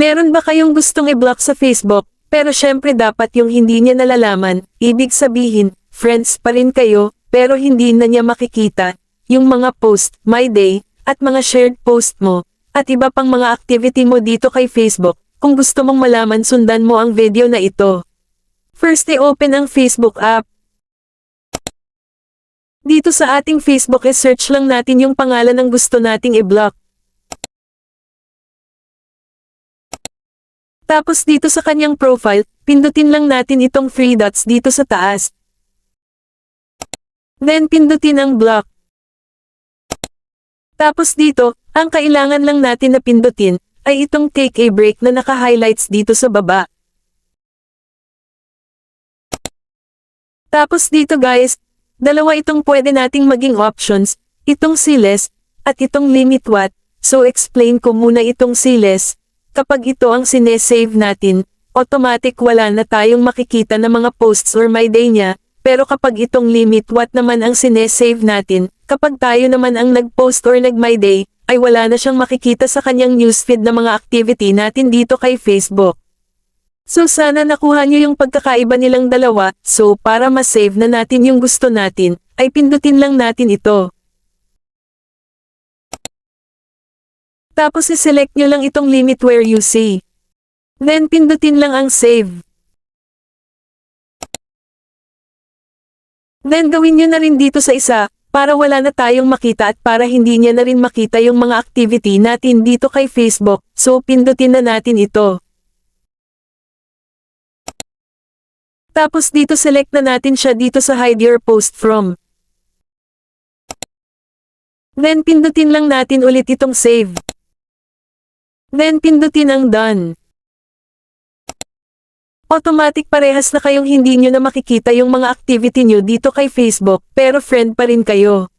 Meron ba kayong gustong i-block sa Facebook, pero syempre dapat yung hindi niya nalalaman, ibig sabihin, friends pa rin kayo, pero hindi na niya makikita, yung mga post, my day, at mga shared post mo, at iba pang mga activity mo dito kay Facebook. Kung gusto mong malaman, sundan mo ang video na ito. First, i-open ang Facebook app. Dito sa ating Facebook, i-search lang natin yung pangalan ng gusto nating i-block. Tapos dito sa kanyang profile, pindutin lang natin itong 3 dots dito sa taas. Then pindutin ang block. Tapos dito, ang kailangan lang natin na pindutin, ay itong take a break na naka-highlights dito sa baba. Tapos dito guys, dalawa itong pwede nating maging options, itong sealess, at itong limit what, so explain ko muna itong sealess. Kapag ito ang sinesave natin, automatic wala na tayong makikita na mga posts or my day niya, pero kapag itong limit what naman ang sinesave natin, kapag tayo naman ang nag-post or nag-my day, ay wala na siyang makikita sa kanyang newsfeed na mga activity natin dito kay Facebook. So sana nakuha niyo yung pagkakaiba nilang dalawa, so para ma-save na natin yung gusto natin, ay pindutin lang natin ito. Tapos i-select nyo lang itong limit where you see. Then pindutin lang ang save. Then gawin nyo na rin dito sa isa, para wala na tayong makita at para hindi niya na rin makita yung mga activity natin dito kay Facebook, so pindutin na natin ito. Tapos dito select na natin siya dito sa hide your post from. Then pindutin lang natin ulit itong save. Then pindutin ang done. Automatic parehas na kayong hindi nyo na makikita yung mga activity nyo dito kay Facebook, pero friend pa rin kayo.